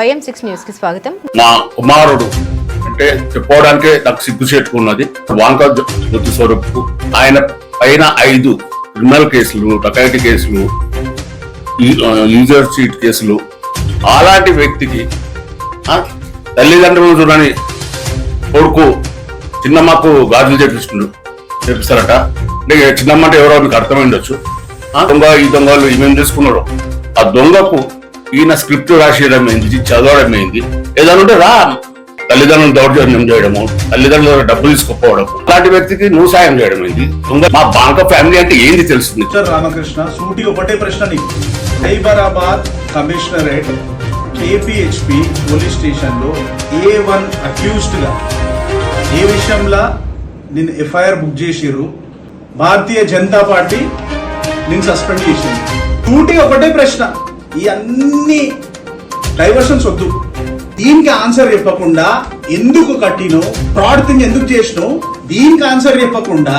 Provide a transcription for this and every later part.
YM6 news కి స్వాగతం. మా కుమారుడు అంటే చెప్పుకోవడానికే నాకు సిగ్గుచేట్టుకున్నది. వాంకా జ్యోతి స్వరూప్ ఆయన పైన 5 క్రిమినల్ కేసులు, డకాయిటీ కేసులు, యూజర్ చీట్ కేసులు. అలాంటి వ్యక్తికి తల్లిదండ్రులు చూడని కొడుకు చిన్నమ్మకు గాజులు చేపిస్తారట. అంటే చిన్నమ్మ అంటే ఎవరో మీకు అర్థమైండొచ్చు. దొంగ ఈ దొంగలు ఏమేమి చేసుకున్నాడు. ఆ దొంగకు ఈయన స్క్రిప్ట్ రాసేయడం ఏంది, చదవడం ఏంది, ఏదైనా రా తల్లిదండ్రులు దౌర్జన్యం చేయడము, తల్లిదండ్రుల డబ్బులు తీసుకుపోవడం, అలాంటి వ్యక్తికి నువ్వు సాయం చేయడం ఏంది. మా బాంక ఫ్యామిలీ అంటే ఏంది తెలుస్తుంది. రామకృష్ణ సూటి ఒకటే ప్రశ్న నీకు. Hyderabad commissionerate KPHP police station లో A1 అక్యూజ్డ్ గా ఏ విషయంలో నిన్ను FIR బుక్ చేసిర్రు? భారతీయ జనతా పార్టీ నిన్ను సస్పెండ్ చేసింది. సూటి ఒకటే ప్రశ్న. ఈ అన్ని డైవర్షన్స్ వద్దు. దీనికి ఆన్సర్ చెప్పకుండా ఎందుకు కట్టినో, ఫ్రాడ్ థింగ్ ఎందుకు చేసినో దీనికి ఆన్సర్ చెప్పకుండా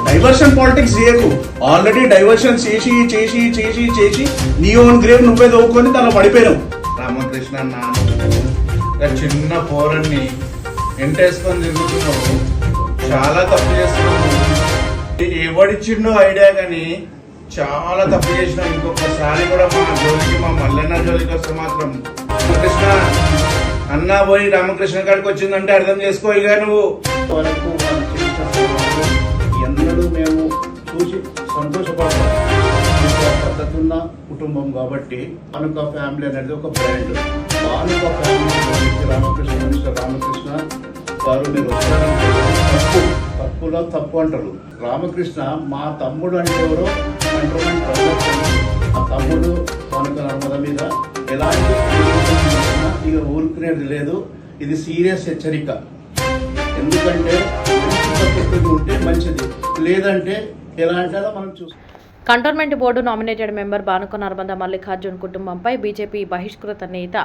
డైవర్షన్ పాలిటిక్స్ చేయకు. ఆల్రెడీ డైవర్షన్ చేసి చేసి చేసి చేసి నీ ఓన్ గ్రేవ్ నువ్వే దోవుకొని తన పడిపోయినావు. రామకృష్ణ చిన్న పోరన్ని ఎంటేసుకొని తిరుగుతున్నావు, చాలా తప్పు చేస్తున్నావు. ఎవడిచ్చిండో ఐడియా కానీ చాలా తప్పు చేసినావు. ఇంకొకసారి కూడా మా జోలికి, మా మల్లన్న జోలికి వస్తే మాత్రం రామకృష్ణ అన్న పోయి రామకృష్ణ కాడికి వచ్చిందంటే అర్థం చేసుకో. ఇక నువ్వు వరకు ఎన్నడూ మేము చూసి సంతోషపడతాం. పద్ధతి ఉన్న కుటుంబం కాబట్టి భానుక ఫ్యామిలీ అనేది ఒక brand. Bhanuka family Ramakrishna, mister Ramakrishna వారు మీరు వచ్చారంటే తప్పులో తప్పు అంటారు. రామకృష్ణ మా తమ్ముడు అంటే ఎవరో కంట్రోల్మెంట్ ఆ తమ్ముడు భానుక నర్మద మీద ఎలాంటి ఇక ఊరుకునేది లేదు. ఇది సీరియస్ హెచ్చరిక. ఎందుకంటే ఉంటే మంచిది, లేదంటే ఎలా అంటారో మనం చూస్తాం. Cantonment board nominated member Banuka Narmada Mallikarjun కుటుంబంపై బీజేపీ బహిష్కృత నేత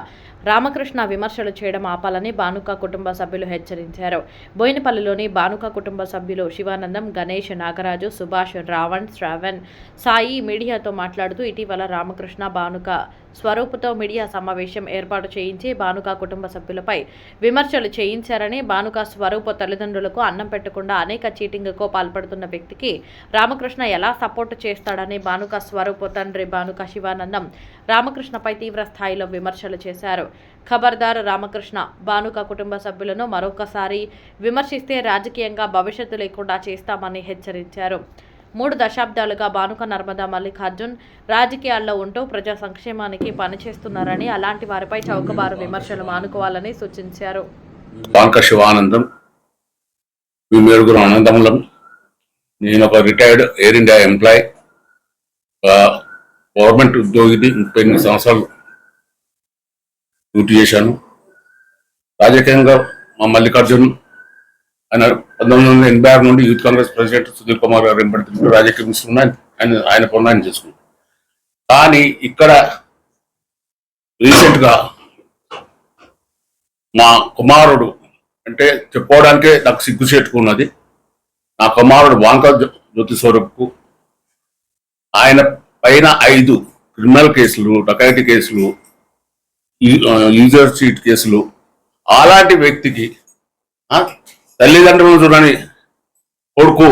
రామకృష్ణ విమర్శలు చేయడం ఆపాలని బానుక కుటుంబ సభ్యులు హెచ్చరించారు. బోయినపల్లిలోని బానుక కుటుంబ సభ్యులు శివానందం, గణేష్, నాగరాజు, సుభాష్, రావణ్, శ్రావణ్, సాయి మీడియాతో మాట్లాడుతూ ఇటీవల రామకృష్ణ బానుక స్వరూపుతో మీడియా సమావేశం ఏర్పాటు చేయించి బానుక కుటుంబ సభ్యులపై విమర్శలు చేయించారని, బానుక స్వరూప తల్లిదండ్రులకు అన్నం పెట్టకుండా అనేక చీటింగ్కు పాల్పడుతున్న వ్యక్తికి రామకృష్ణ ఎలా సపోర్టు చేస్తాడని బానుక స్వరూప తండ్రి బానుక శివానందం రామకృష్ణపై తీవ్ర స్థాయిలో విమర్శలు చేశారు. ఖబర్దార్ రామకృష్ణ, బానుక కుటుంబ సభ్యులను మరొకసారి విమర్శిస్తే రాజకీయంగా భవిష్యత్తు లేకుండా చేస్తామని హెచ్చరించారు. 3 దశాబ్దాలుగా బానుక నర్మద మల్లికార్జున్ రాజకీయాల్లో ఉంటూ ప్రజా సంక్షేమానికి పనిచేస్తున్నారని, అలాంటి వారిపై చౌకబారు విమర్శలు మానుకోవాలని సూచించారు. బాంక శివానందం, మీ మేరుగురు అనందములం. నేను ఒక retired Air India employee, government ఉద్యోగిని. 38 సంవత్సరాలు డ్యూటీ చేశాను. రాజకీయంగా మా మల్లికార్జున్ ఆయన 1986 నుండి యూత్ కాంగ్రెస్ ప్రెసిడెంట్ సుధీర్ కుమార్ గారు వెంబడి రాజకీయ మినిస్టర్ ఆయన పనులు ఆయన చేసుకున్నాను. కానీ ఇక్కడ రీసెంట్గా మా కుమారుడు అంటే చెప్పుకోవడానికే నాకు సిగ్గుచేట్టుకున్నది. నా కుమారుడు వాంకా జ్యోతి స్వరూప్ ఆయన పైన 5 క్రిమినల్ కేసులు, డకాయిటీ కేసులు, యూజర్ చీట్ కేసులు. అలాంటి వ్యక్తికి తల్లిదండ్రులు చూడని కొడుకు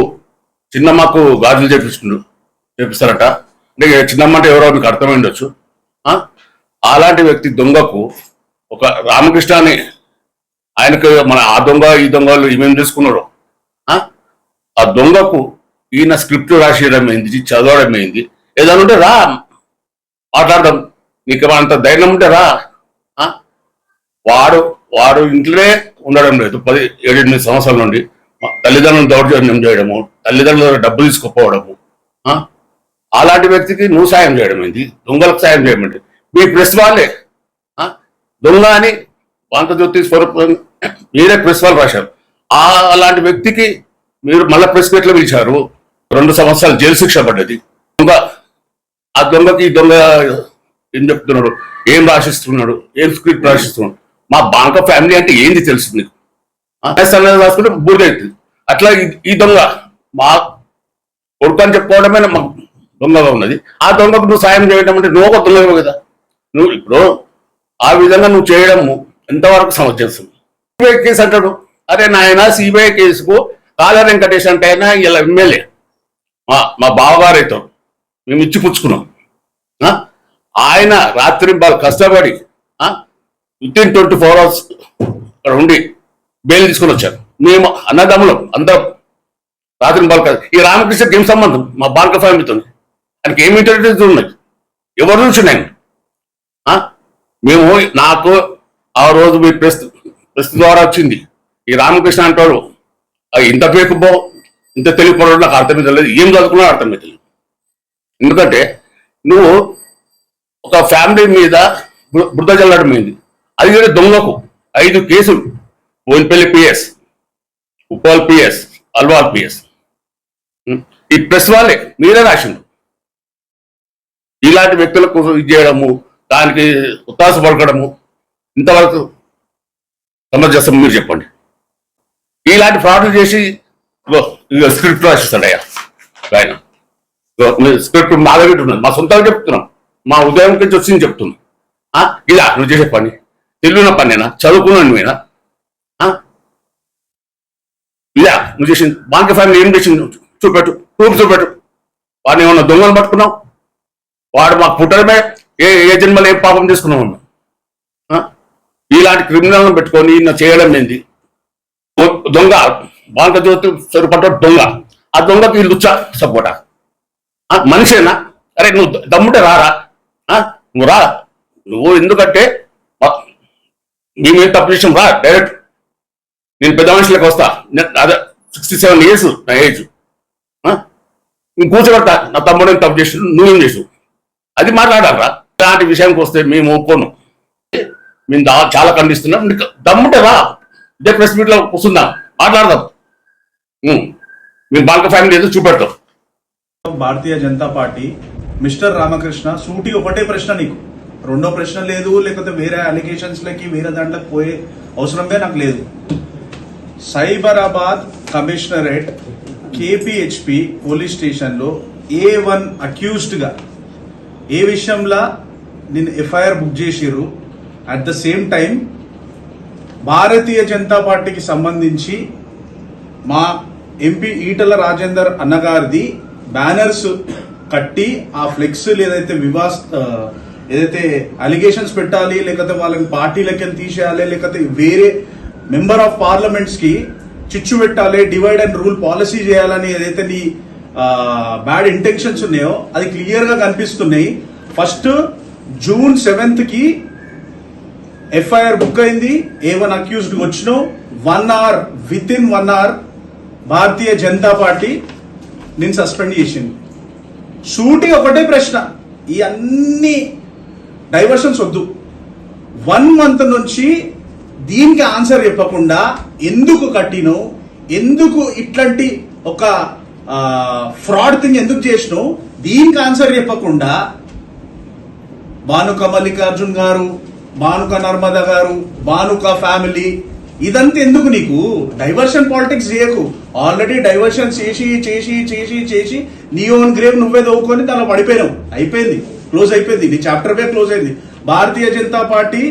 చిన్నమ్మకు గాజులు చేపిస్తారట. అంటే చిన్నమ్మ అంటే ఎవరో మీకు అర్థమైండొచ్చు. అలాంటి వ్యక్తి దొంగకు ఒక రామకృష్ణ అని ఆయనకు ఆ దొంగ ఈ దొంగలు ఏమేమి చేసుకున్నాడు. ఆ దొంగకు ఈయన స్క్రిప్ట్ రాసేయడం ఏంది, చదవడం ఏంది, ఏదైనా ఉంటే రా మాట్లాడడం. నీకు అంత ధైర్యం ఉంటే రా. వాడు ఇంట్లోనే ఉండడం లేదు. 17-18 సంవత్సరాల నుండి తల్లిదండ్రులను దౌర్జన్యం చేయడము, తల్లిదండ్రుల డబ్బులు తీసుకుపోవడము. అలాంటి వ్యక్తికి నువ్వు సాయం చేయడం ఏంది, దొంగలకు సాయం చేయడం ఏంటి. మీ ప్రెస్ వాళ్ళే దొంగ అని వాంక జ్యోతి స్వరూపం మీరే ప్రెస్ వాళ్ళు రాశారు. అలాంటి వ్యక్తికి మీరు మళ్ళీ ప్రెస్ మీట్లో పిలిచారు. 2 సంవత్సరాలు జైలు శిక్ష పడ్డది. దొంగ ఆ దొంగకి ఈ దొంగ ఏం చెప్తున్నాడు, ఏం రాసిస్తున్నాడు, ఏం స్క్రిప్ట్ రాసిస్తున్నాడు. మా బాంక ఫ్యామిలీ అంటే ఏంది తెలుసు నీకు. రాసుకుంటే బూడిదవుతుంది. అట్లా ఈ దొంగ మా కొడుకు అని చెప్పుకోవడమే మా దొంగగా ఉన్నది. ఆ దొంగకు నువ్వు సాయం చేయడం అంటే నువ్వు ఒక దొంగ కదా. నువ్వు ఇప్పుడు ఆ విధంగా నువ్వు చేయడము ఎంతవరకు సమంజసం? సిబిఐ కేసు అంటాడు. అరే నాయన, సిబిఐ కేసుకు కాళ వెంకటేష్ అంటే ఆయన ఇలా ఎమ్మెల్యే, మా బావగారైతే మేము ఇచ్చి పుచ్చుకున్నాం. ఆయన రాత్రి కష్టపడి విత్ ఇన్ 24 hours అక్కడ ఉండి బెయిల్ తీసుకుని వచ్చారు. మేము అన్నదమ్ములం అందరం రాత్రి బాల్. ఈ రామకృష్ణకి ఏం సంబంధం మా బాలక ఫ్యామిలీతో? ఆయనకి ఏమి ఇంటర్వ్యూస్ ఉన్నాయి? ఎవరు నుంచి నేను? మేము నాకు ఆ రోజు మీ ప్రెస్ ద్వారా వచ్చింది, ఈ రామకృష్ణ అంటాడు ఇంత పేకుపో ఇంత తెలియపడడం నాకు అర్థమైతే లేదు, ఏం చదువుకున్నా అర్థమైతే లేదు. ఎందుకంటే నువ్వు ఒక ఫ్యామిలీ మీద బురద జల్లడం అయింది, అది కూడా దొంగకు 5 కేసులు. Boinapally PS, Uppal PS, Alwal PS. ఈ ప్రెస్ వాళ్ళే మీరే రాసిండు. ఇలాంటి వ్యక్తులకు ఇది చేయడము, దానికి ఉత్సాహ పలకడము ఇంతవరకు సమంజసం? మీరు చెప్పండి. ఇలాంటి ఫ్రాడ్లు చేసి స్క్రిప్ట్ రాసిస్తాడయ్యా ఆయన. స్క్రిప్ట్ మా దగ్గర ఉన్నది, మా సొంతంగా చెప్తున్నాం, మా ఉదయం నుంచి వచ్చింది చెప్తున్నాం. ఇలా నువ్వు చేసే పని తెలివిన పనేనా? చదువుకున్నాను నువ్వేనా? ఇలా నువ్వు చేసింది బాంక ఫ్యామిలీ ఏం చేసింది చూపెట్టు, చూపెట్టు. వాడిని ఏమన్నా దొంగలు పట్టుకున్నావు? వాడు మాకు పుట్టడమే ఏ జన్మలో ఏం పాపం చేసుకున్నాం అన్నా? ఇలాంటి క్రిమినల్ని పెట్టుకొని ఈయన చేయడం ఏంది? దొంగ బాంక జ్యోతి సరిపడ్డ దొంగ, ఆ దొంగకి వీళ్ళు సపోర్టా? మనిషేనా? అరే నువ్వు దమ్ముంటే రారా, నువ్వు రా. నువ్వు ఎందుకంటే మేమేం తప్పు చేసాం, రా డైరెక్ట్. నేను పెద్ద మనుషులకు వస్తా, అదే 67 years నా ఏజ్. నేను కూర్చోబెడతా, నా తమ్ముడు ఏం తప్పు చేసి నువ్వేం చేసావు అది మాట్లాడారా? ఇలాంటి విషయానికి వస్తే మేము ఒప్పుకోను, మేము చాలా ఖండిస్తున్నాం. దమ్ముంటే రా, ఇదే ప్రెస్ మీట్ లో కూర్చుందాం, మాట్లాడదాం. మేము బాలక ఫ్యామిలీ ఏదో చూపెడతాం. భారతీయ జనతా పార్టీ మిస్టర్ రామకృష్ణ, సూటి ఒకటే ప్రశ్న నీకు, రెండో ప్రశ్న లేదు, లేకపోతే వేరే అలిగేషన్స్ లకి వేరే దాంట్లోకి పోయే అవసరమే నాకు లేదు. సైబరాబాద్ కమిషనరేట్ కేపీహెచ్పి పోలీస్ స్టేషన్లో A1 అక్యూజ్డ్గా ఏ విషయంలో నేను ఎఫ్ఐఆర్ బుక్ చేసిర్రు. At the same time Bharatiya Janata పార్టీకి సంబంధించి మా ఎంపీ ఈటల రాజేందర్ అన్నగారిది బ్యానర్స్ కట్టి ఆ ఫ్లెక్స్ ఏదైతే అలిగేషన్స్ పెట్టాలి, లేకపోతే వాళ్ళని పార్టీలకి తీసేయాలి, లేకపోతే వేరే మెంబర్ ఆఫ్ పార్లమెంట్స్ కి చిచ్చు పెట్టాలి, డివైడ్ అండ్ రూల్ పాలసీ చేయాలని ఏదైతే నీ బ్యాడ్ ఇంటెన్షన్స్ ఉన్నాయో అది క్లియర్ గా కనిపిస్తున్నాయి. ఫస్ట్ June 7th కి ఎఫ్ఐఆర్ బుక్ అయింది, A1 అక్యూజ్డ్ వచ్చినావు. 1 hour, with in 1 hour Bharatiya Janata party నేను సస్పెండ్ చేసింది. షూటింగ్ ఒకటే ప్రశ్న, ఈ అన్ని డైవర్షన్స్ వద్దు. 1 month నుంచి దీనికి ఆన్సర్ చెప్పకుండా ఎందుకు కట్టినవు, ఎందుకు ఇట్లాంటి ఒక ఫ్రాడ్ థింగ్ ఎందుకు చేసినావు, దీనికి ఆన్సర్ చెప్పకుండా భానుక మల్లికార్జున్ గారు, భానుక నర్మద గారు, భానుక ఫ్యామిలీ, ఇదంతా ఎందుకు నీకు? డైవర్షన్ పాలిటిక్స్ చేయకు. ఆల్రెడీ డైవర్షన్ చేసి చేసి చేసి చేసి నీ ఓన్ గ్రేవ్ నువ్వే దవ్వుకొని దానిలో పడిపోయినావు. అయిపోయింది, క్లోజ్ అయిపోయింది, నీ చాప్టర్ వే క్లోజ్ అయింది. Bharatiya Janata party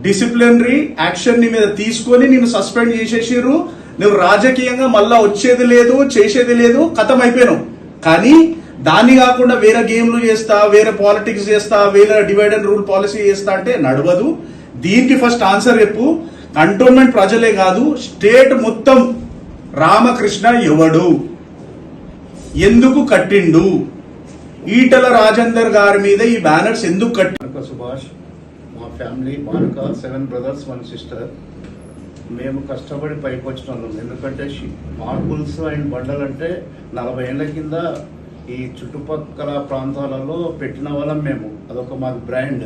disciplinary action నీ మీద తీసుకొని నేను సస్పెండ్ చేసేసారు. నువ్వు రాజకీయంగా మళ్ళా వచ్చేది లేదు, చేసేది లేదు, ఖతం అయిపోయినావు. కానీ దాన్ని కాకుండా వేరే గేమ్లు చేస్తా, వేరే పాలిటిక్స్ చేస్తా, వేరే డివైడ్ అండ్ రూల్ పాలసీ చేస్తా అంటే నడవదు. దీనికి ఫస్ట్ ఆన్సర్ చెప్పు. కంటోన్మెంట్ ప్రజలే కాదు, స్టేట్ మొత్తం రామకృష్ణ ఎవడు, ఎందుకు కట్టిండు, ఈటల రాజేందర్ గారి మీద ఈ బ్యానర్స్ ఎందుకు కట్టి? సుభాష్, మా ఫ్యామిలీ భానుక 7 brothers 1 sister. మేము కష్టపడి పైకి వచ్చిన వాళ్ళం. ఎందుకంటే మార్బుల్స్ అండ్ బండలు అంటే 40 ఏళ్ల కింద ఈ చుట్టుపక్కల ప్రాంతాలలో పెట్టిన వాళ్ళం మేము. అదొక మాది బ్రాండ్.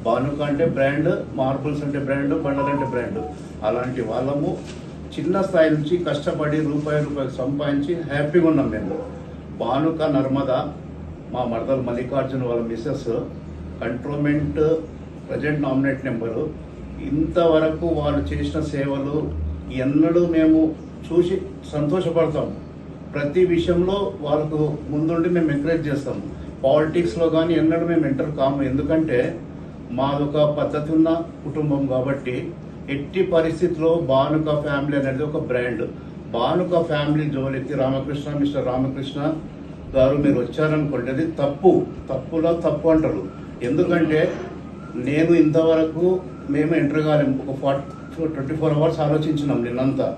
భానుక అంటే బ్రాండ్, మార్బుల్స్ అంటే బ్రాండ్, బండలు అంటే బ్రాండ్. అలాంటి వాళ్ళము చిన్న స్థాయి నుంచి కష్టపడి రూపాయి సంపాదించి హ్యాపీగా ఉన్నాం మేము. భానుక నర్మద, మా మరదలు మల్లికార్జున వాళ్ళ missus, cantonment present nominate number. ఇంతవరకు వాళ్ళు చేసిన సేవలు ఎన్నడూ మేము చూసి సంతోషపడతాం. ప్రతి విషయంలో వాళ్ళకు ముందుండి మేము ఎంకరేజ్ చేస్తాము. పాలిటిక్స్లో కానీ ఎన్నడూ మేము ఎంటర్ కాము. ఎందుకంటే మాదొక పద్ధతి ఉన్న కుటుంబం కాబట్టి ఎట్టి పరిస్థితిలో భానుక ఫ్యామిలీ అనేది ఒక బ్రాండ్. భానుక ఫ్యామిలీ జోలికి మిస్టర్ రామకృష్ణ గారు మీరు వచ్చారనుకోండి, అది తప్పులో తప్పు అంటారు. ఎందుకంటే నేను ఇంతవరకు మేము ఎంటర్ కాలేము. ఒక 24 అవర్స్ ఆలోచించినాం నిన్నంతా.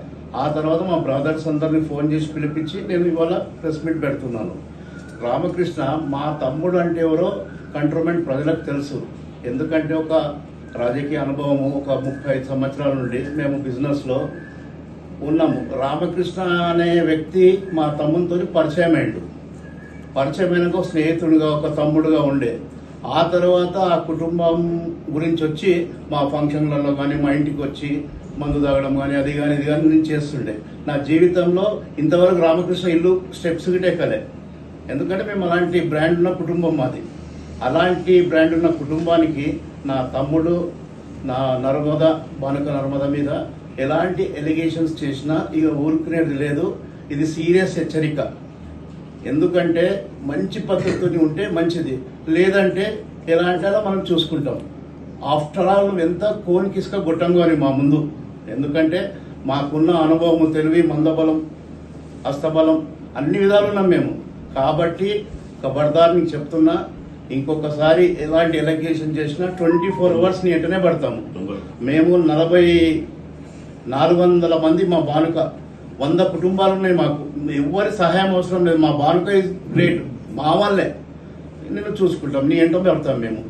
ఆ తర్వాత మా బ్రదర్స్ అందరినీ ఫోన్ చేసి పిలిపించి నేను ఇవాళ ప్రెస్ మీట్ పెడుతున్నాను. రామకృష్ణ మా తమ్ముడు అంటే ఎవరో కంట్రోన్మెంట్ ప్రజలకు తెలుసు. ఎందుకంటే ఒక రాజకీయ అనుభవము, ఒక 35 సంవత్సరాల నుండి మేము బిజినెస్లో ఉన్నాము. రామకృష్ణ అనే వ్యక్తి మా తమ్మునితో పరిచయమైనాక స్నేహితుడిగా, ఒక తమ్ముడుగా ఉండే. ఆ తర్వాత ఆ కుటుంబం గురించి వచ్చి మా ఫంక్షన్లలో కానీ మా ఇంటికి వచ్చి మందు తాగడం కానీ అది కానీ ఇది కానీ నేను చేస్తుండే. నా జీవితంలో ఇంతవరకు రామకృష్ణ ఇల్లు స్టెప్స్ గిట్టే ఎక్కలే. ఎందుకంటే మేము అలాంటి బ్రాండ్ ఉన్న కుటుంబం మాది. అలాంటి బ్రాండ్ ఉన్న కుటుంబానికి నా తమ్ముడు నా భానుక నర్మద మీద ఎలాంటి ఎలిగేషన్స్ చేసినా ఇక ఊరుకునేది లేదు. ఇది సీరియస్ హెచ్చరిక. ఎందుకంటే మంచి పద్ధతితో ఉంటే మంచిది, లేదంటే ఎలా అంటారో మనం చూసుకుంటాం. ఆఫ్టర్ ఆల్ ఎంత కోనికిసుక గొట్టంగా మా ముందు. ఎందుకంటే మాకున్న అనుభవము, తెలివి, మందబలం, హస్తబలం అన్ని విధాలు ఉన్నాం మేము. కాబట్టి ఖబర్దార్ నీకు చెప్తున్నా, ఇంకొకసారి ఎలాంటి ఎలిగేషన్ చేసినా 24 అవర్స్ ని వెంటనే పడతాము. మేము 400 మంది మా భానుక, 100 కుటుంబాలు ఉన్నాయి మాకు. ఎవరి సహాయం అవసరం లేదు. మా భానుక ఇస్ గ్రేట్. మా వాళ్ళే నేను చూసుకుంటాం. నీ ఏంటో పెడతాం మేము.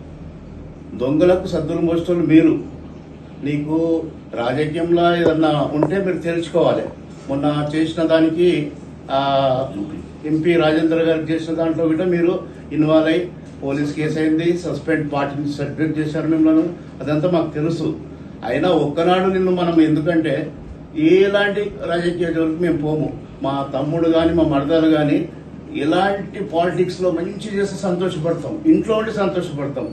దొంగలకు సద్దులు మోసేటోళ్ళు మీరు. నీకు రాజకీయంలో ఏదన్నా ఉంటే మీరు తెలుసుకోవాలి. మొన్న చేసిన దానికి ఎంపీ రాజేంద్ర గారికి చేసిన దాంట్లో కూడా మీరు ఇన్వాల్వ్ అయ్యి పోలీస్ కేసు అయింది, సస్పెండ్ పార్టీని సస్పెండ్ చేశారు మిమ్మల్ని. అదంతా మాకు తెలుసు. అయినా ఒక్కనాడు నిన్ను మనం, ఎందుకంటే ఎలాంటి రాజకీయ జోలికి మేము పోము. మా తమ్ముడు కానీ మా మరదలు కానీ ఎలాంటి పాలిటిక్స్లో మంచి చేస్తే సంతోషపడతాం, ఇంట్లో ఉండి సంతోషపడతాం.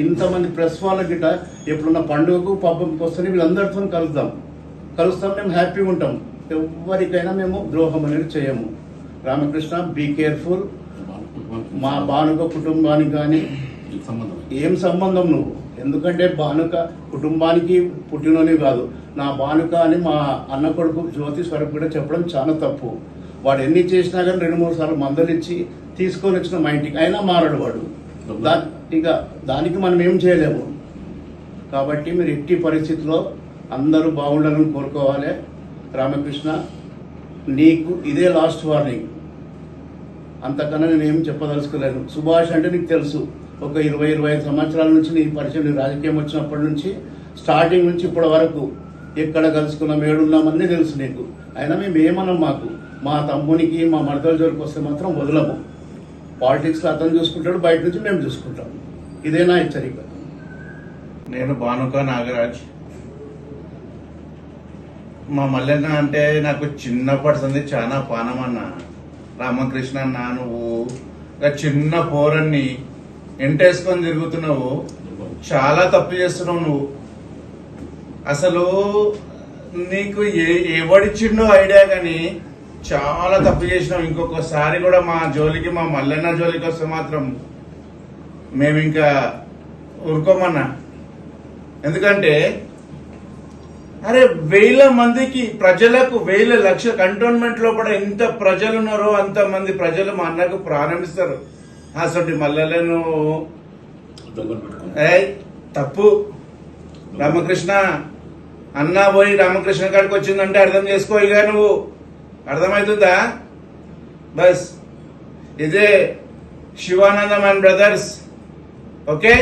ఇంతమంది ప్రెస్ వాళ్ళ గిట్ట ఎప్పుడున్న పండుగకు పబ్బంకి వస్తే వీళ్ళందరితో కలుస్తాం. మేము హ్యాపీగా ఉంటాం. ఎవరికైనా మేము ద్రోహం అనేది చేయము. Ramakrishna, be careful. మా భానుక కుటుంబానికి కానీ ఏం సంబంధం నువ్వు? ఎందుకంటే భానుక కుటుంబానికి పుట్టినోని కాదు. నా భానుక అని మా అన్న కొడుకు జ్యోతి స్వరూప్ కూడా చెప్పడం చాలా తప్పు. వాడు ఎన్ని చేసినా కానీ 2-3 సార్లు మందలిచ్చి తీసుకొని వచ్చిన మా ఇంటికి, అయినా మారడు వాడు. ఇక దానికి మనం ఏం చేయలేము. కాబట్టి మీరు ఎట్టి పరిస్థితిలో అందరూ బాగుండాలని కోరుకోవాలి. రామకృష్ణ, నీకు ఇదే లాస్ట్ వార్నింగ్. అంతకన్నా నేను ఏం చెప్పదలుచుకోలేను. సుభాష్ అంటే నీకు తెలుసు, ఒక 20-25 సంవత్సరాల నుంచి నీ పరిచయం, నీ రాజకీయం వచ్చినప్పటి నుంచి స్టార్టింగ్ నుంచి ఇప్పటి వరకు ఎక్కడ కలుసుకున్నాం, ఏడున్నామన్నీ తెలుసు నీకు. అయినా మేము ఏమన్నాం, మాకు మా తమ్మునికి మా మరదల జోలికి వస్తే మాత్రం వదలము. పాలిటిక్స్లో అతను చూసుకుంటాడు, బయట నుంచి మేము చూసుకుంటాం. ఇదే నా హెచ్చరిక. నేను భానుక నాగరాజ్. మా మల్లెన్న అంటే నాకు చిన్నప్పటి సంది చాలా పానమన్న. రామకృష్ణ అన్న, నువ్వు ఒక చిన్న పోరన్ని ఎంటేసుకొని తిరుగుతున్నావు, చాలా తప్పు చేస్తున్నావు నువ్వు. అసలు నీకు ఎవడిచ్చిండో ఐడియా కానీ చాలా తప్పు చేసినావు. ఇంకొకసారి కూడా మా జోలికి, మా మల్లన్న జోలికి వస్తే మాత్రం మేము ఇంకా ఊరుకోమన్నా. ఎందుకంటే అరే 1000 మందికి ప్రజలకు 1000 లక్షల కంటోన్మెంట్ లో కూడా ఎంత ప్రజలు ఉన్నారో అంతమంది ప్రజలు మా అన్నకు ప్రారంభిస్తారు. అసలు మల్లెలను తప్పు. రామకృష్ణ అన్న పోయి రామకృష్ణ కాడికి వచ్చిందంటే అర్థం చేసుకో. ఇక నువ్వు అర్థమవుతుందా? బస్ ఇదే శివానందం అండ్ బ్రదర్స్. ఓకే.